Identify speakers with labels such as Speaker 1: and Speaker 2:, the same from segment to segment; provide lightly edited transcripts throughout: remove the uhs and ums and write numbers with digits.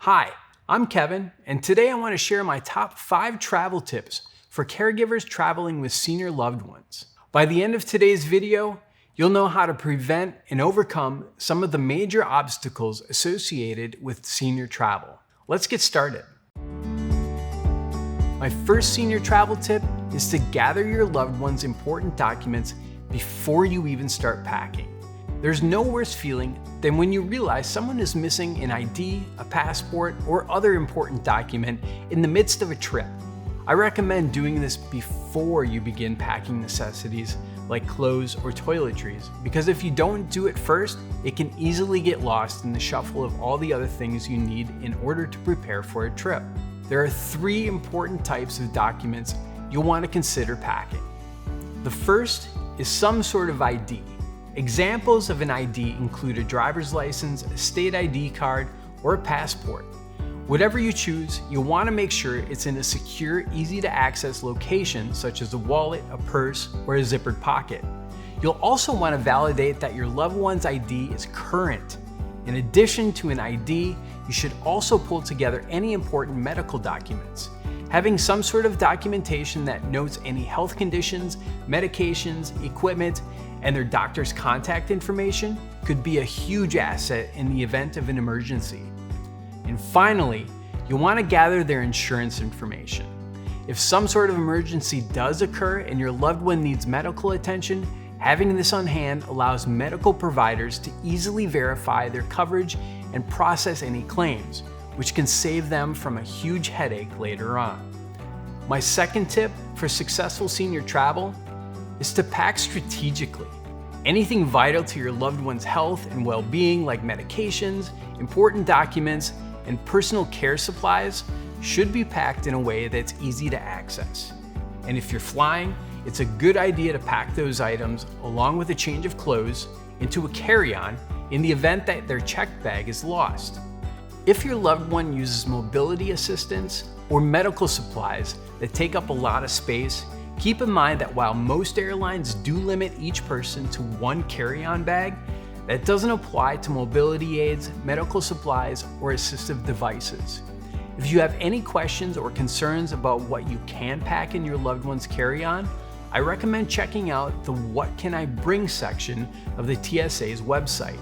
Speaker 1: Hi, I'm Kevin, and today I want to share my top 5 travel tips for caregivers traveling with senior loved ones. By the end of today's video, you'll know how to prevent and overcome some of the major obstacles associated with senior travel. Let's get started. My first senior travel tip is to gather your loved one's important documents before you even start packing. There's no worse feeling than when you realize someone is missing an ID, a passport, or other important document in the midst of a trip. I recommend doing this before you begin packing necessities like clothes or toiletries, because if you don't do it first, it can easily get lost in the shuffle of all the other things you need in order to prepare for a trip. There are 3 important types of documents you'll want to consider packing. The first is some sort of ID. Examples of an ID include a driver's license, a state ID card, or a passport. Whatever you choose, you'll want to make sure it's in a secure, easy to access location such as a wallet, a purse, or a zippered pocket. You'll also want to validate that your loved one's ID is current. In addition to an ID, you should also pull together any important medical documents. Having some sort of documentation that notes any health conditions, medications, equipment, and their doctor's contact information could be a huge asset in the event of an emergency. And finally, you'll want to gather their insurance information. If some sort of emergency does occur and your loved one needs medical attention, having this on hand allows medical providers to easily verify their coverage and process any claims, which can save them from a huge headache later on. My second tip for successful senior travel is to pack strategically. Anything vital to your loved one's health and well-being, like medications, important documents, and personal care supplies, should be packed in a way that's easy to access. And if you're flying, it's a good idea to pack those items along with a change of clothes into a carry-on in the event that their checked bag is lost. If your loved one uses mobility assistance or medical supplies that take up a lot of space, keep in mind that while most airlines do limit each person to 1 carry-on bag, that doesn't apply to mobility aids, medical supplies, or assistive devices. If you have any questions or concerns about what you can pack in your loved one's carry-on, I recommend checking out the What Can I Bring section of the TSA's website.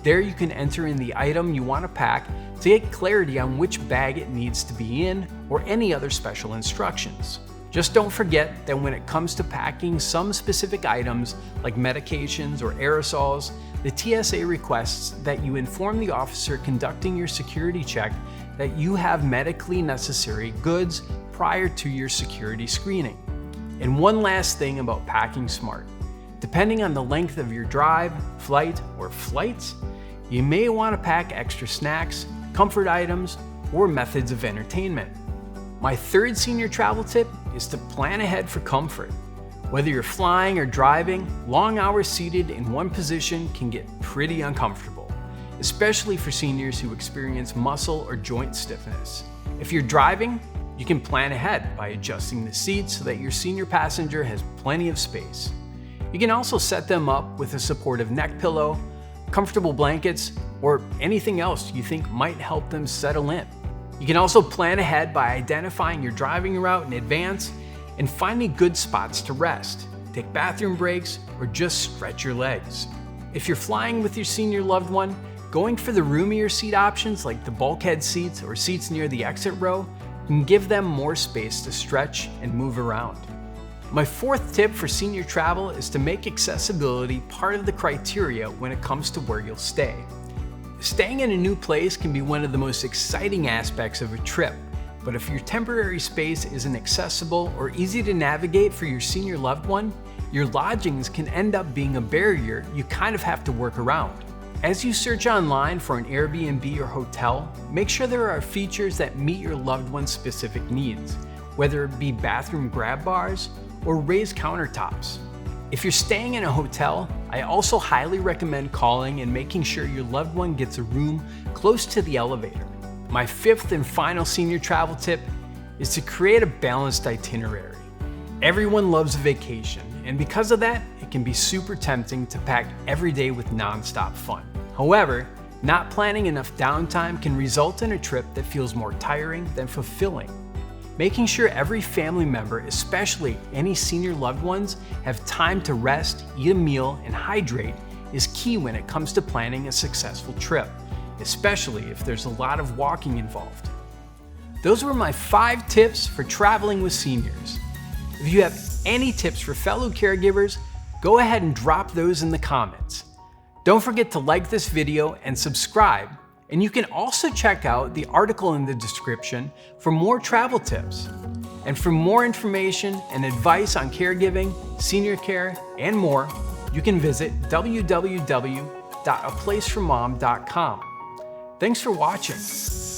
Speaker 1: There you can enter in the item you want to pack to get clarity on which bag it needs to be in or any other special instructions. Just don't forget that when it comes to packing some specific items like medications or aerosols, the TSA requests that you inform the officer conducting your security check that you have medically necessary goods prior to your security screening. And one last thing about packing smart. Depending on the length of your drive, flight, or flights, you may want to pack extra snacks, comfort items, or methods of entertainment. My third senior travel tip is to plan ahead for comfort. Whether you're flying or driving, long hours seated in one position can get pretty uncomfortable, especially for seniors who experience muscle or joint stiffness. If you're driving, you can plan ahead by adjusting the seats so that your senior passenger has plenty of space. You can also set them up with a supportive neck pillow, comfortable blankets, or anything else you think might help them settle in. You can also plan ahead by identifying your driving route in advance and finding good spots to rest, take bathroom breaks, or just stretch your legs. If you're flying with your senior loved one, going for the roomier seat options like the bulkhead seats or seats near the exit row can give them more space to stretch and move around. My fourth tip for senior travel is to make accessibility part of the criteria when it comes to where you'll stay. Staying in a new place can be one of the most exciting aspects of a trip, but if your temporary space isn't accessible or easy to navigate for your senior loved one, your lodgings can end up being a barrier you kind of have to work around. As you search online for an Airbnb or hotel, make sure there are features that meet your loved one's specific needs, whether it be bathroom grab bars or raised countertops. If you're staying in a hotel, I also highly recommend calling and making sure your loved one gets a room close to the elevator. My fifth and final senior travel tip is to create a balanced itinerary. Everyone loves a vacation, and because of that, it can be super tempting to pack every day with non-stop fun. However, Not planning enough downtime can result in a trip that feels more tiring than fulfilling. Making sure every family member, especially any senior loved ones, have time to rest, eat a meal, and hydrate is key when it comes to planning a successful trip, especially if there's a lot of walking involved. Those were my 5 tips for traveling with seniors. If you have any tips for fellow caregivers, go ahead and drop those in the comments. Don't forget to like this video and subscribe, and you can also check out the article in the description for more travel tips. And for more information and advice on caregiving, senior care, and more, you can visit www.aplaceformom.com. Thanks for watching.